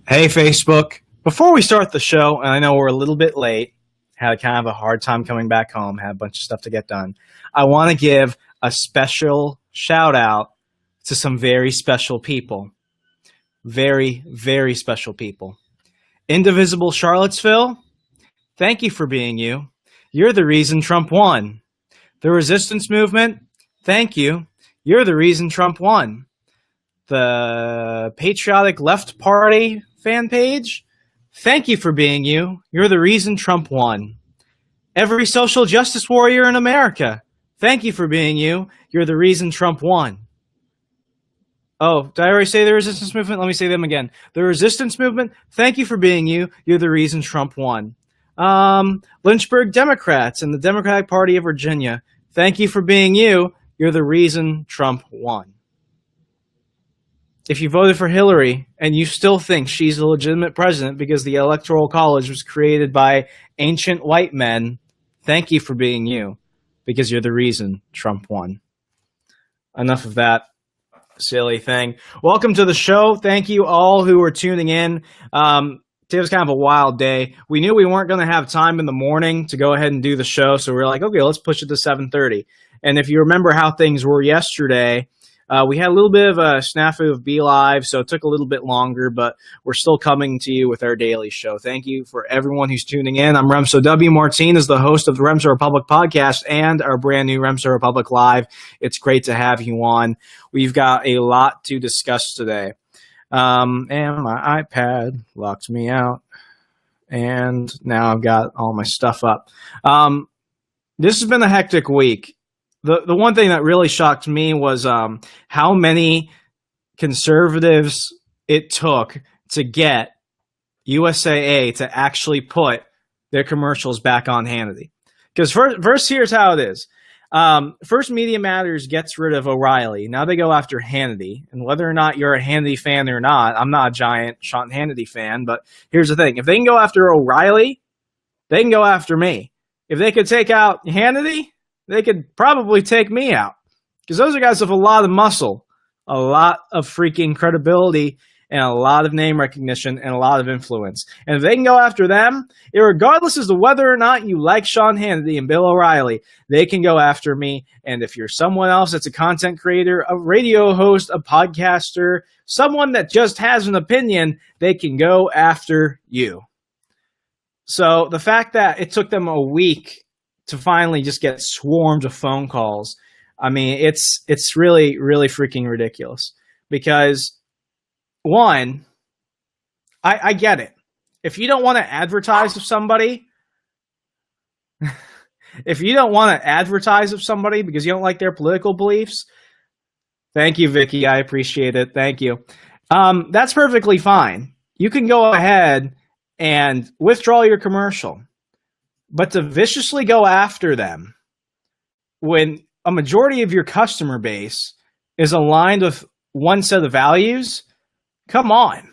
Hey, Facebook. Before we start the show, and I know we're a little bit late, had kind of a hard time coming back home, had a bunch of stuff to get done. I want to give a special shout out to some very special people. Very, very special people. Indivisible Charlottesville, thank you for being you. You're the reason Trump won. The resistance movement, thank you. You're the reason Trump won. The Patriotic Left Party fan page, thank you for being you. You're the reason Trump won. Every social justice warrior in America, thank you for being you. You're the reason Trump won. Oh, did I already say the resistance movement? Let me say them again. The resistance movement, thank you for being you. You're the reason Trump won. Lynchburg Democrats and the Democratic Party of Virginia, thank you for being you. You're the reason Trump won. If you voted for Hillary and you still think she's a legitimate president because the Electoral College was created by ancient white men, thank you for being you, because you're the reason Trump won. Enough of that silly thing. Welcome to the show. Thank you all who are tuning in. Today was kind of a wild day. We knew we weren't going to have time in the morning to go ahead and do the show, so we were like, okay, let's push it to 7:30. And if you remember how things were yesterday, we had a little bit of a snafu of Be Live, so it took a little bit longer, but we're still coming to you with our daily show. Thank you for everyone who's tuning in. I'm Remso W. Martin, is the host of the Remso Republic podcast and our brand new Remso Republic Live. It's great to have you on. We've got a lot to discuss today. And my iPad locked me out, and now I've got all my stuff up. This has been a hectic week. The one thing that really shocked me was how many conservatives it took to get USAA to actually put their commercials back on Hannity. Because first, here's how it is. First, Media Matters gets rid of O'Reilly. Now they go after Hannity. And whether or not you're a Hannity fan or not, I'm not a giant Sean Hannity fan, but here's the thing. If they can go after O'Reilly, they can go after me. If they could take out Hannity, they could probably take me out, because those are guys with a lot of muscle, a lot of freaking credibility, and a lot of name recognition, and a lot of influence. And if they can go after them, regardless as to whether or not you like Sean Hannity and Bill O'Reilly, they can go after me. And if you're someone else that's a content creator, a radio host, a podcaster, someone that just has an opinion, they can go after you. So the fact that it took them a week to finally just get swarmed of phone calls, I mean, it's really, really freaking ridiculous. Because, one, I get it. If you don't want to advertise with somebody, because you don't like their political beliefs, thank you, Vicky. I appreciate it. Thank you. That's perfectly fine. You can go ahead and withdraw your commercial. But to viciously go after them when a majority of your customer base is aligned with one set of values, come on.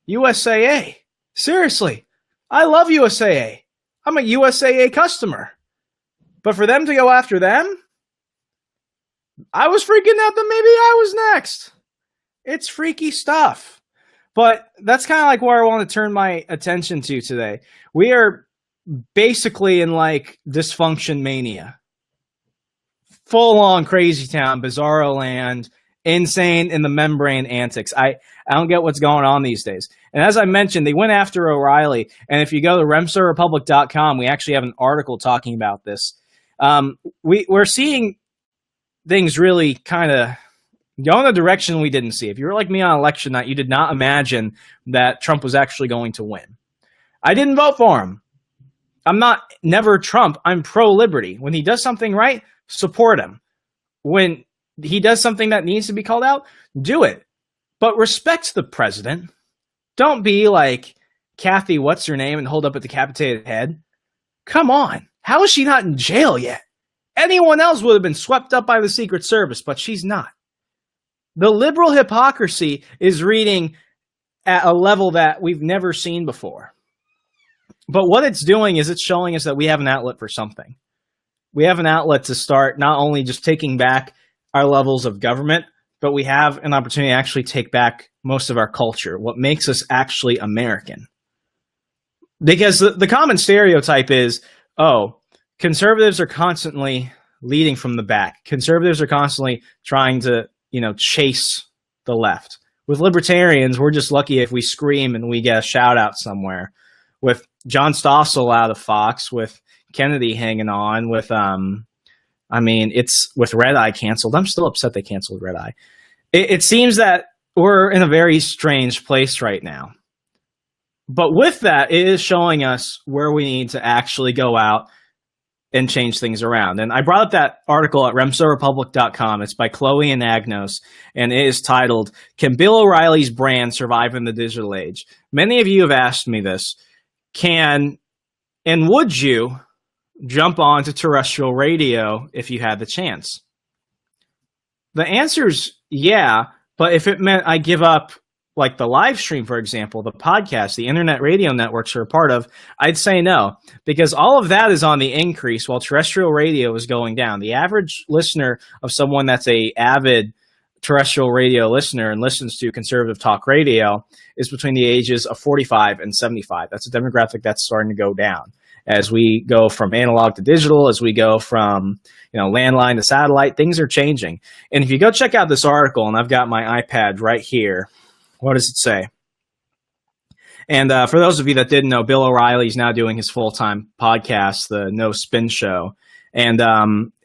USAA. Seriously. I love USAA. I'm a USAA customer. But for them to go after them, I was freaking out that maybe I was next. It's freaky stuff. But that's kind of like where I want to turn my attention to today. We are basically in like Dysfunction Mania. Full on crazy town, bizarro land, insane in the membrane antics. I don't get what's going on these days. And as I mentioned, they went after O'Reilly. And if you go to remsorepublic.com, we actually have an article talking about this. We're seeing things really kind of go in a direction we didn't see. If you were like me on election night, you did not imagine that Trump was actually going to win. I didn't vote for him. I'm not never Trump. I'm pro-liberty. When he does something right, support him. When he does something that needs to be called out, do it. But respect the president. Don't be like Kathy, what's her name, and hold up a decapitated head. Come on. How is she not in jail yet? Anyone else would have been swept up by the Secret Service, but she's not. The liberal hypocrisy is reading at a level that we've never seen before. But what it's doing is it's showing us that we have an outlet for something. We have an outlet to start not only just taking back our levels of government, but we have an opportunity to actually take back most of our culture, what makes us actually American. Because the common stereotype is, oh, conservatives are constantly leading from the back. Conservatives are constantly trying to, chase the left. With libertarians, we're just lucky if we scream and we get a shout out somewhere. With John Stossel out of Fox, with Kennedy hanging on, with it's with Red Eye canceled. I'm still upset they canceled Red Eye. It seems that we're in a very strange place right now. But with that, it is showing us where we need to actually go out and change things around. And I brought up that article at remsorepublic.com. It's by Chloe and Agnos, and it is titled, "Can Bill O'Reilly's Brand Survive in the Digital Age?" Many of you have asked me this. Can and would you jump onto terrestrial radio if you had the chance? The answer is yeah, but if it meant I give up like the live stream, for example, the podcast, the internet radio networks are a part of, I'd say no, because all of that is on the increase while terrestrial radio is going down. The average listener of someone that's a avid terrestrial radio listener and listens to conservative talk radio is between the ages of 45 and 75. That's a demographic that's starting to go down. As we go from analog to digital, as we go from landline to satellite, things are changing. And if you go check out this article, and I've got my iPad right here, what does it say? And for those of you that didn't know, Bill O'Reilly is now doing his full-time podcast, the No Spin Show. And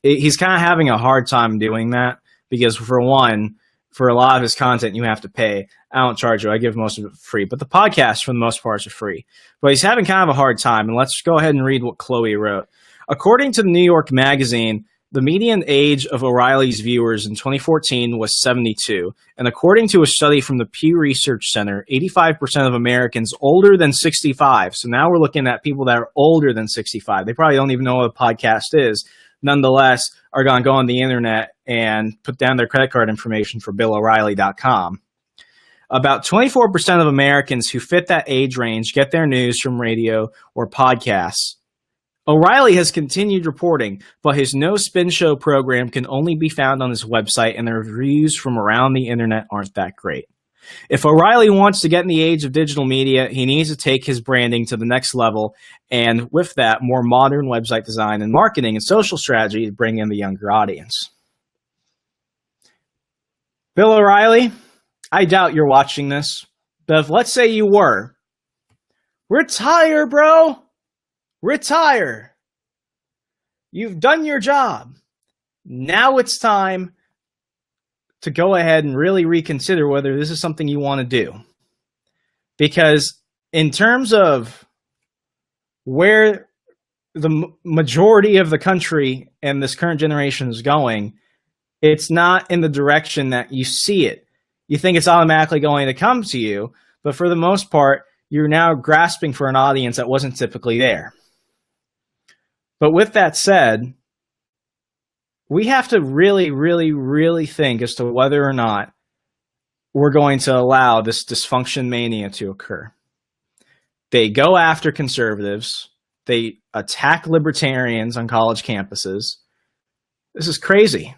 he's kind of having a hard time doing that because, for one, for a lot of his content, you have to pay. I don't charge you. I give most of it free. But the podcast, for the most part, is free. But he's having kind of a hard time. And let's go ahead and read what Chloe wrote. According to the New York Magazine, the median age of O'Reilly's viewers in 2014 was 72. And according to a study from the Pew Research Center, 85% of Americans older than 65. So now we're looking at people that are older than 65. They probably don't even know what a podcast is. Nonetheless, are going to go on the internet and put down their credit card information for BillO'Reilly.com. About 24% of Americans who fit that age range get their news from radio or podcasts. O'Reilly has continued reporting, but his No Spin Show program can only be found on his website, and the reviews from around the internet aren't that great. If O'Reilly wants to get in the age of digital media, he needs to take his branding to the next level, and with that, more modern website design and marketing and social strategy to bring in the younger audience. Bill O'Reilly, I doubt you're watching this, but if let's say you were, retire, bro. Retire. You've done your job. Now it's time to go ahead and really reconsider whether this is something you want to do. Because in terms of where the majority of the country and this current generation is going, it's not in the direction that you see it. You think it's automatically going to come to you, but for the most part, you're now grasping for an audience that wasn't typically there. But with that said, we have to really, really, really think as to whether or not we're going to allow this dysfunction mania to occur. They go after conservatives. They attack libertarians on college campuses. This is crazy.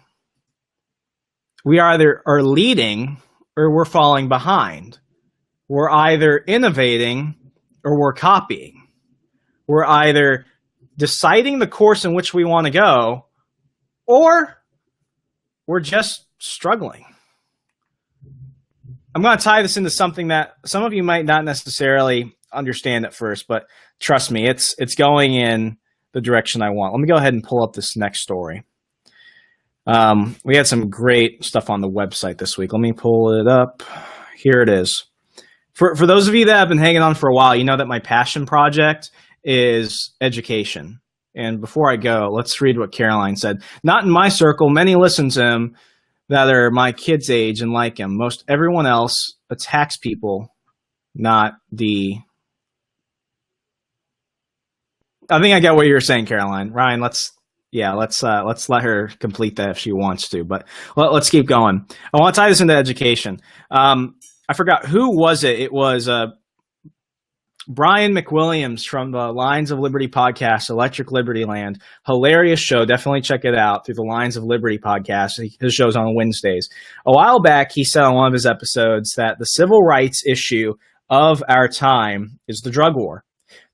We either are leading or we're falling behind. We're either innovating or we're copying. We're either deciding the course in which we want to go, or we're just struggling. I'm going to tie this into something that some of you might not necessarily understand at first, but trust me, it's going in the direction I want. Let me go ahead and pull up this next story. We had some great stuff on the website this week. Let me pull it up. Here it is. For those of you that have been hanging on for a while, you know that my passion project is education. And before I go, let's read what Caroline said. Not in my circle. Many listen to him that are my kids' age and like him. Most everyone else attacks people, not the... I think I get what you're saying, Caroline. Ryan, let's let her complete that if she wants to. But let's keep going. I want to tie this into education. I forgot, who was it? It was Brian McWilliams from the Lines of Liberty podcast, Electric Liberty Land. Hilarious show. Definitely check it out through the Lines of Liberty podcast. His show's on Wednesdays. A while back, he said on one of his episodes that the civil rights issue of our time is the drug war.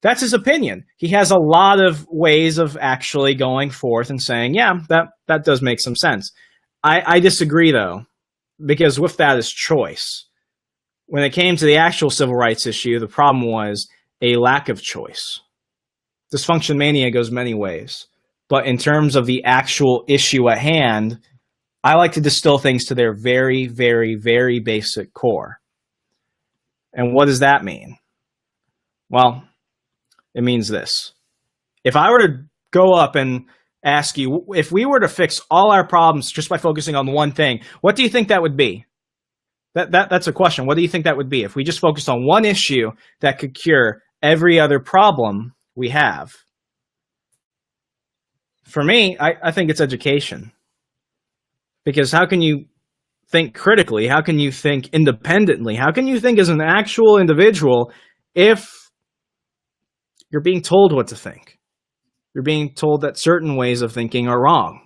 That's his opinion. He has a lot of ways of actually going forth and saying, yeah, that does make some sense. I disagree, though, because with that is choice. When it came to the actual civil rights issue, the problem was a lack of choice. Dysfunction Mania goes many ways. But in terms of the actual issue at hand, I like to distill things to their very, very, very basic core. And what does that mean? Well, it means this. If I were to go up and ask you, if we were to fix all our problems just by focusing on one thing, what do you think that would be? That's a question. What do you think that would be? If we just focused on one issue that could cure every other problem we have. For me, I think it's education. Because how can you think critically? How can you think independently? How can you think as an actual individual if you're being told what to think? You're being told that certain ways of thinking are wrong.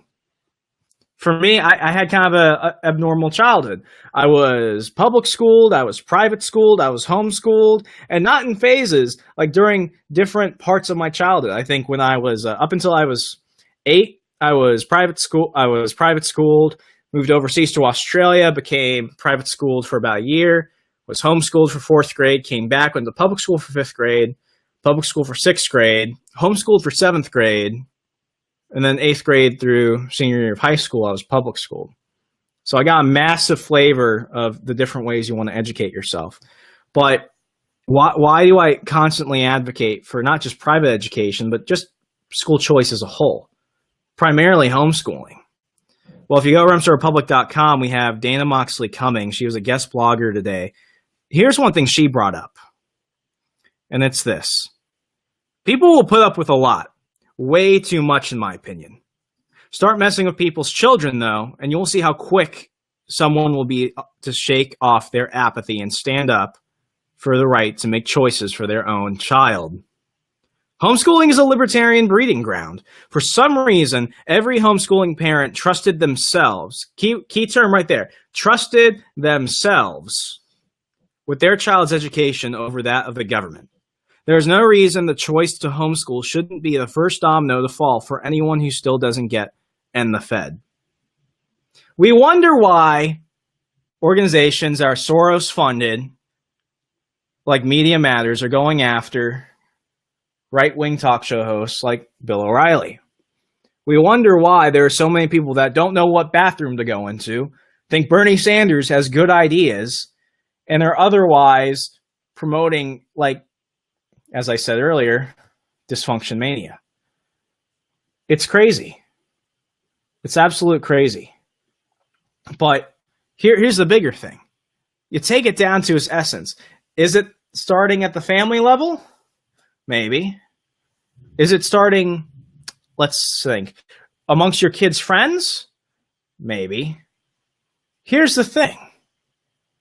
For me, I had kind of a abnormal childhood. I was public schooled, I was private schooled, I was homeschooled, and not in phases, like during different parts of my childhood. I think when I was, up until I was 8, I was private schooled, moved overseas to Australia, became private schooled for about a year, was homeschooled for 4th grade, came back, went to public school for 5th grade, public school for 6th grade, homeschooled for 7th grade, and then 8th grade through senior year of high school, I was public schooled. So I got a massive flavor of the different ways you want to educate yourself. But why do I constantly advocate for not just private education, but just school choice as a whole? Primarily homeschooling. Well, if you go to RemsRepublic.com, we have Dana Moxley Cummings. She was a guest blogger today. Here's one thing she brought up, and it's this. People will put up with a lot. Way too much, in my opinion. Start messing with people's children, though, and you'll see how quick someone will be to shake off their apathy and stand up for the right to make choices for their own child. Homeschooling is a libertarian breeding ground. For some reason, every homeschooling parent trusted themselves, key term right there, trusted themselves with their child's education over that of the government. There is no reason the choice to homeschool shouldn't be the first domino to fall for anyone who still doesn't get and the Fed. We wonder why organizations that are Soros-funded, like Media Matters, are going after right-wing talk show hosts like Bill O'Reilly. We wonder why there are so many people that don't know what bathroom to go into, think Bernie Sanders has good ideas, and are otherwise promoting, like, as I said earlier, Dysfunction Mania. It's crazy. It's absolute crazy. But here's the bigger thing. You take it down to its essence. Is it starting at the family level? Maybe. Is it starting, let's think, amongst your kids' friends? Maybe. Here's the thing.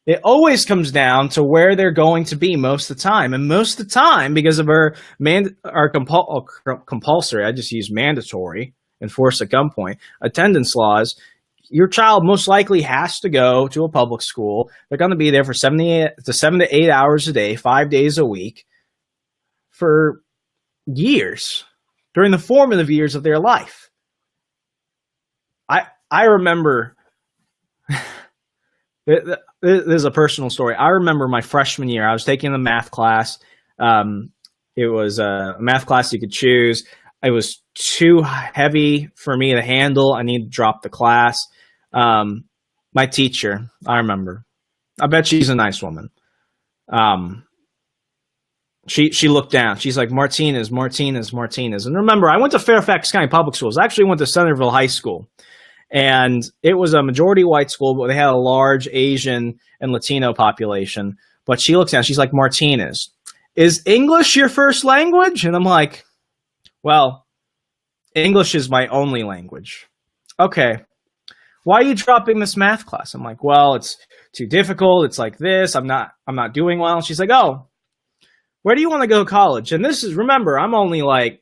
It always comes down to where they're going to be most of the time. And most of the time, because of our compulsory, I just use mandatory, enforced at gunpoint, attendance laws, your child most likely has to go to a public school. They're going to be there for 7 to 8 hours a day, 5 days a week, for years, during the formative years of their life. I remember... This is a personal story. I remember my freshman year, I was taking a math class. It was a math class you could choose. It was too heavy for me to handle. I needed to drop the class. My teacher, I remember. I bet she's a nice woman. She looked down. She's like, Martinez. And remember, I went to Fairfax County Public Schools. I actually went to Centerville High School. And it was a majority white school, but they had a large Asian and Latino population. But she looks down, she's like, Martinez, is English your first language? And I'm like, well, English is my only language. Okay. Why are you dropping this math class? I'm like, well, it's too difficult. It's like this. I'm not doing well. And she's like, oh, where do you want to go to college? And this is, remember, I'm only like,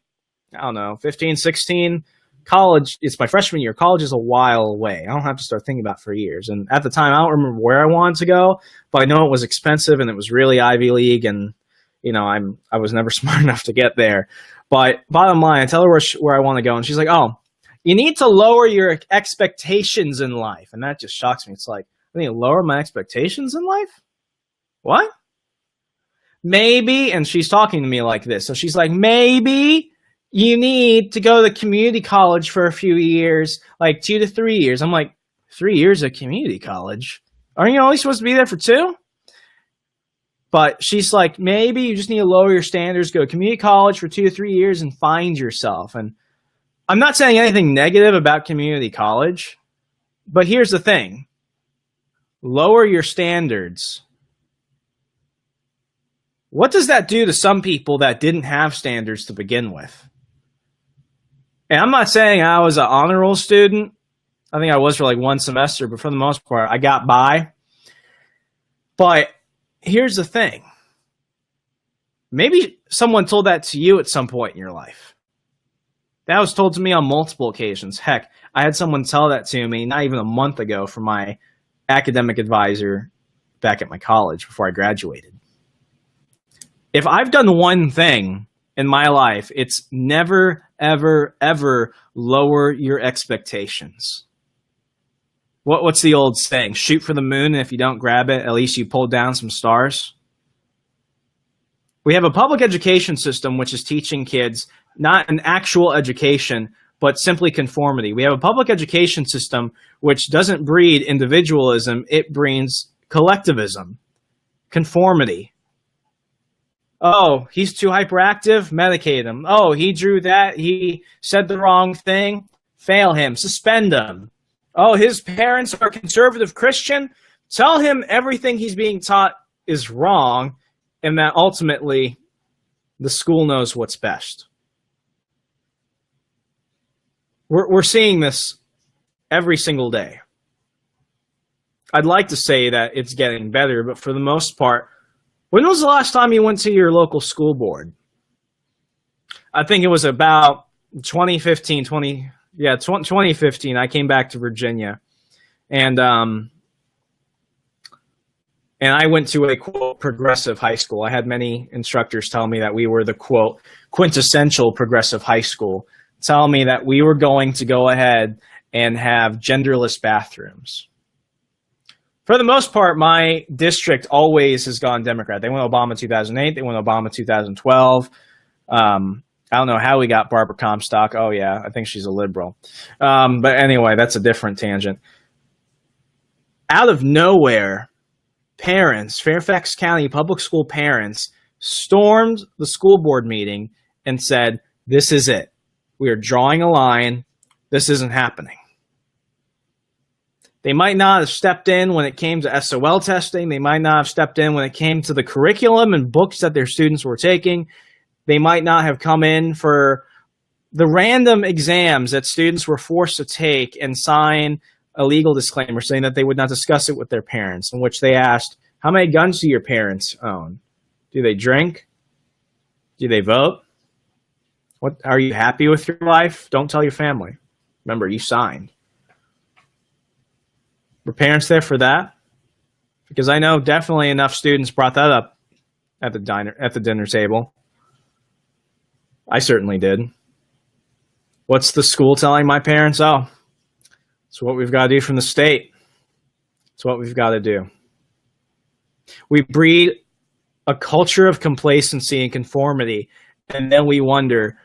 I don't know, 15, 16. College, it's my freshman year. College is a while away. I don't have to start thinking about it for years. And at the time, I don't remember where I wanted to go, but I know it was expensive and it was really Ivy League. And, you know, I was never smart enough to get there. But bottom line, I tell her where I want to go. And she's like, oh, you need to lower your expectations in life. And that just shocks me. It's like, I need to lower my expectations in life? What? Maybe, and she's talking to me like this. So she's like, maybe you need to go to community college for a few years, like 2 to 3 years. I'm like, 3 years of community college? Aren't you only supposed to be there for 2? But she's like, maybe you just need to lower your standards, go to community college for 2 to 3 years and find yourself. And I'm not saying anything negative about community college, but here's the thing. Lower your standards. What does that do to some people that didn't have standards to begin with? And I'm not saying I was an honor roll student. I think I was for like 1 semester, but for the most part, I got by. But here's the thing. Maybe someone told that to you at some point in your life. That was told to me on multiple occasions. Heck, I had someone tell that to me not even a month ago from my academic advisor back at my college before I graduated. If I've done one thing in my life, it's never, ever, ever lower your expectations. What's the old saying? Shoot for the moon, and if you don't grab it, at least you pulled down some stars. We have a public education system which is teaching kids not an actual education, but simply conformity. We have a public education system which doesn't breed individualism, it breeds collectivism, conformity. Oh, he's too hyperactive? Medicate him. Oh, he drew that. He said the wrong thing? Fail him. Suspend him. Oh, his parents are conservative Christian? Tell him everything he's being taught is wrong and that ultimately the school knows what's best. We're seeing this every single day. I'd like to say that it's getting better, but for the most part, when was the last time you went to your local school board? I think it was about 2015. I came back to Virginia, and I went to a, quote, progressive high school. I had many instructors tell me that we were the, quote, quintessential progressive high school, tell me that we were going to go ahead and have genderless bathrooms. For the most part, my district always has gone Democrat. They went Obama 2008. They went Obama 2012. I don't know how we got Barbara Comstock. Oh, yeah, I think she's a liberal. But anyway, that's a different tangent. Out of nowhere, parents, Fairfax County public school parents, stormed the school board meeting and said, this is it. We are drawing a line. This isn't happening. They might not have stepped in when it came to SOL testing. They might not have stepped in when it came to the curriculum and books that their students were taking. They might not have come in for the random exams that students were forced to take and sign a legal disclaimer saying that they would not discuss it with their parents, in which they asked, how many guns do your parents own? Do they drink? Do they vote? What, are you happy with your life? Don't tell your family. Remember, you signed. Were parents there for that? Because I know definitely enough students brought that up at the dinner table. I certainly did. What's the school telling my parents? Oh, it's what we've got to do from the state. It's what we've got to do. We breed a culture of complacency and conformity, and then we wonder,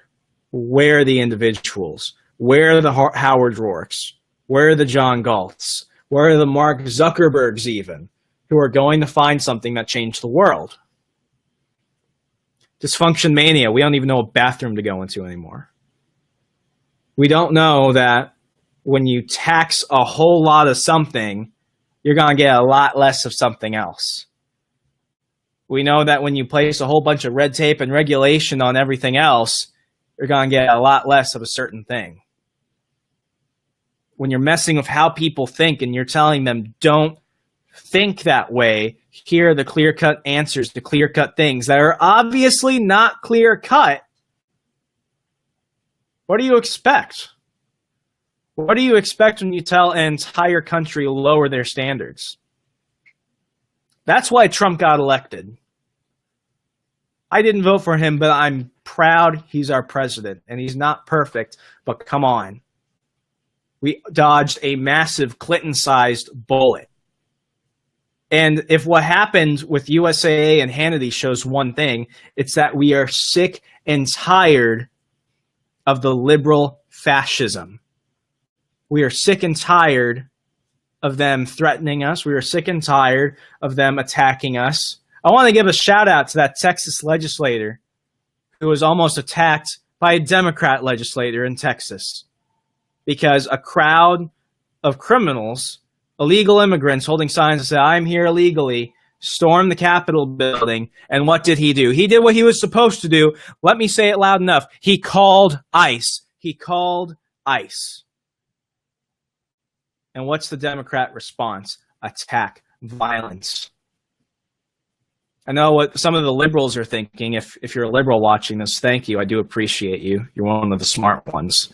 where are the individuals? Where are the Howard Rourkes? Where are the John Galts? Where are the Mark Zuckerbergs even, who are going to find something that changed the world? Dysfunction Mania. We don't even know what bathroom to go into anymore. We don't know that when you tax a whole lot of something, you're going to get a lot less of something else. We know that when you place a whole bunch of red tape and regulation on everything else, you're going to get a lot less of a certain thing. When you're messing with how people think and you're telling them, don't think that way, hear the clear-cut answers to clear-cut things that are obviously not clear-cut, what do you expect? What do you expect when you tell an entire country to lower their standards? That's why Trump got elected. I didn't vote for him, but I'm proud he's our president. And he's not perfect, but come on. We dodged a massive Clinton-sized bullet. And if what happened with USAA and Hannity shows one thing, it's that we are sick and tired of the liberal fascism. We are sick and tired of them threatening us. We are sick and tired of them attacking us. I want to give a shout out to that Texas legislator who was almost attacked by a Democrat legislator in Texas because a crowd of criminals, illegal immigrants holding signs that say, "I'm here illegally," stormed the Capitol building. And what did he do? He did what he was supposed to do. Let me say it loud enough. He called ICE. He called ICE. And what's the Democrat response? Attack, violence. I know what some of the liberals are thinking. If you're a liberal watching this, thank you. I do appreciate you. You're one of the smart ones.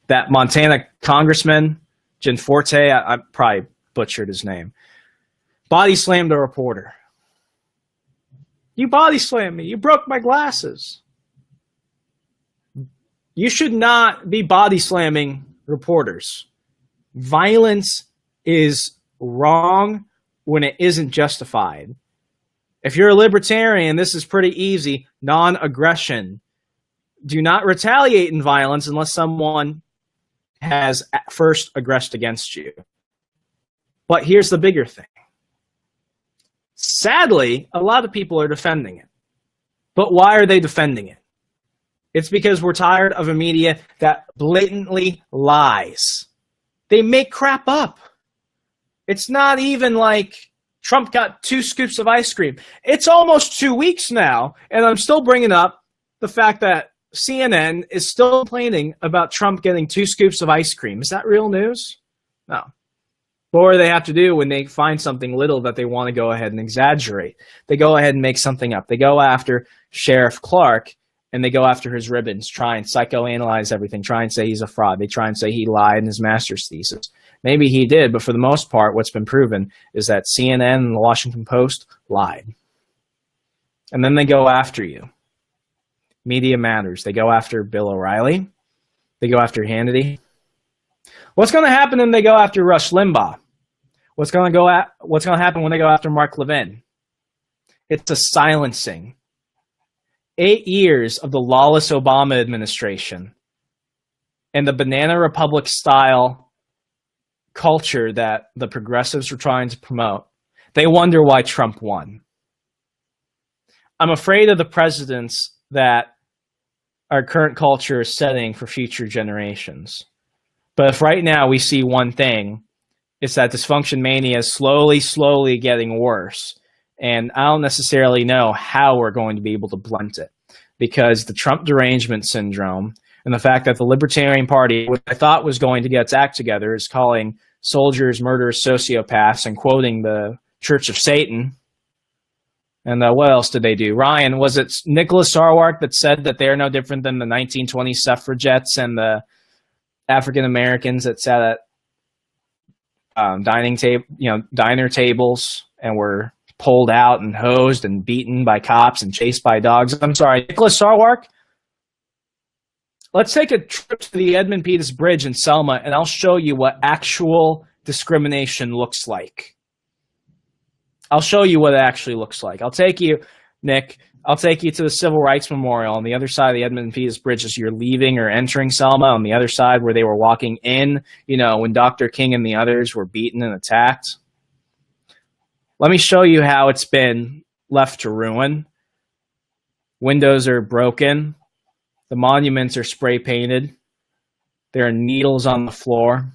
That Montana congressman, Gianforte, I probably butchered his name, body slammed a reporter. You body slammed me. You broke my glasses. You should not be body slamming reporters. Violence is wrong when it isn't justified. If you're a libertarian, this is pretty easy. Non-aggression. Do not retaliate in violence unless someone has first aggressed against you. But here's the bigger thing. Sadly, a lot of people are defending it. But why are they defending it? It's because we're tired of a media that blatantly lies. They make crap up. It's not even like Trump got 2 scoops of ice cream. It's almost 2 weeks now, and I'm still bringing up the fact that CNN is still complaining about Trump getting 2 scoops of ice cream. Is that real news? No. What do they have to do when they find something little that they want to go ahead and exaggerate? They go ahead and make something up. They go after Sheriff Clark, and they go after his ribbons, try and psychoanalyze everything, try and say he's a fraud. They try and say he lied in his master's thesis. Maybe he did, but for the most part, what's been proven is that CNN and the Washington Post lied. And then they go after you. Media matters. They go after Bill O'Reilly. They go after Hannity. What's going to happen when they go after Rush Limbaugh? What's going to happen when they go after Mark Levin? It's a silencing. 8 years of the lawless Obama administration and the banana republic style culture that the progressives were trying to promote, they wonder why Trump won. I'm afraid of the precedents that our current culture is setting for future generations. But if right now we see one thing, it's that Dysfunction Mania is slowly getting worse. And I don't necessarily know how we're going to be able to blunt it, because the Trump derangement syndrome and the fact that the Libertarian Party, which I thought was going to get its act together, is calling soldiers murderous sociopaths and quoting the Church of Satan. And what else did they do? Ryan, was it Nicholas Sarwark that said that they're no different than the 1920 suffragettes and the African Americans that sat at diner tables and were pulled out and hosed and beaten by cops and chased by dogs? I'm sorry, Nicholas Sarwark? Let's take a trip to the Edmund Pettus Bridge in Selma, and I'll show you what actual discrimination looks like. I'll show you what it actually looks like. I'll take you, Nick, I'll take you to the Civil Rights Memorial on the other side of the Edmund Pettus Bridge as you're leaving or entering Selma, on the other side where they were walking in, when Dr. King and the others were beaten and attacked. Let me show you how it's been left to ruin. Windows are broken. The monuments are spray painted. There are needles on the floor.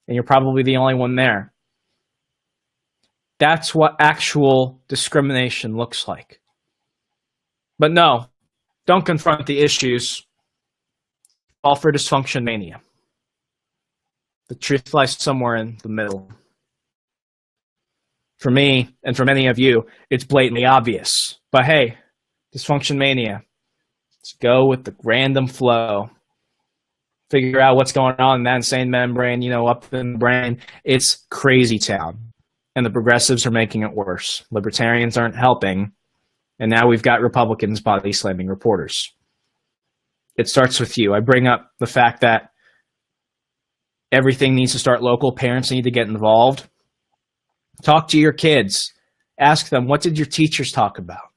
And you're probably the only one there. That's what actual discrimination looks like. But no, don't confront the issues. All for Dysfunction Mania. The truth lies somewhere in the middle. For me, and for many of you, it's blatantly obvious. But hey, Dysfunction Mania, let's go with the random flow. Figure out what's going on in that insane membrane, up in the brain. It's crazy town. And the progressives are making it worse. Libertarians aren't helping. And now we've got Republicans body slamming reporters. It starts with you. I bring up the fact that everything needs to start local. Parents need to get involved. Talk to your kids. Ask them, what did your teachers talk about?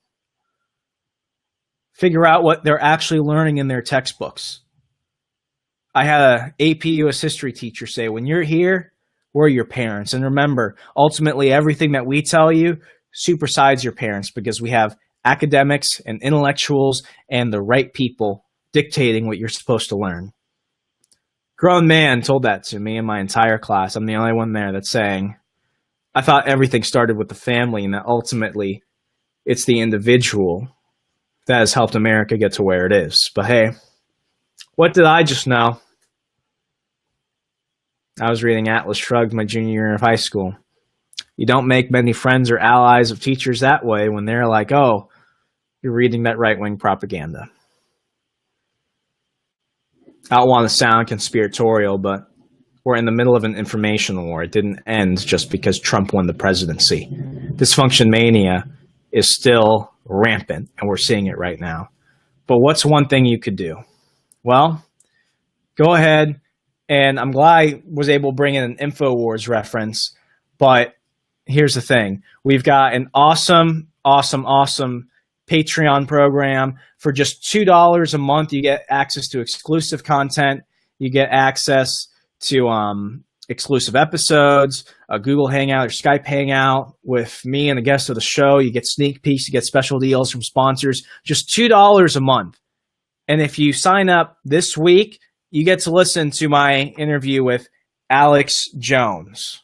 Figure out what they're actually learning in their textbooks. I had an AP US history teacher say, when you're here, we're your parents. And remember, ultimately, everything that we tell you supersides your parents because we have academics and intellectuals and the right people dictating what you're supposed to learn. Grown man told that to me and my entire class. I'm the only one there that's saying, I thought everything started with the family and that ultimately it's the individual that has helped America get to where it is. But hey, what did I just know? I was reading Atlas Shrugged my junior year of high school. You don't make many friends or allies of teachers that way when they're like, oh, you're reading that right-wing propaganda. I don't want to sound conspiratorial, but we're in the middle of an information war. It didn't end just because Trump won the presidency. Dysfunction mania is still rampant, and we're seeing it right now. But what's one thing you could do? Well, go ahead, and I'm glad I was able to bring in an InfoWars reference, but here's the thing. We've got an awesome Patreon program. For just $2 a month, you get access to exclusive content. You get access to exclusive episodes, a Google Hangout or Skype Hangout with me and the guests of the show. You get sneak peeks. You get special deals from sponsors. Just $2 a month. And if you sign up this week, you get to listen to my interview with Alex Jones.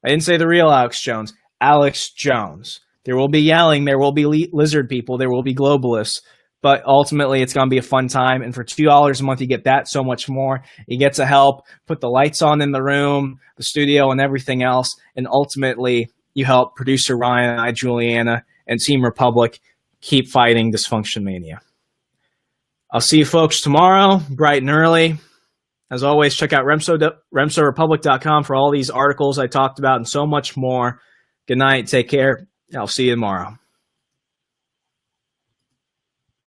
I didn't say the real Alex Jones. Alex Jones. There will be yelling. There will be lizard people. There will be globalists. But ultimately, it's going to be a fun time. And for $2 a month, you get that so much more. You get to help put the lights on in the room, the studio, and everything else. And ultimately, you help producer Ryan and I, Juliana, and Team Republic keep fighting Dysfunction Mania. I'll see you folks tomorrow, bright and early. As always, check out remsorepublic.com for all these articles I talked about and so much more. Good night. Take care. I'll see you tomorrow.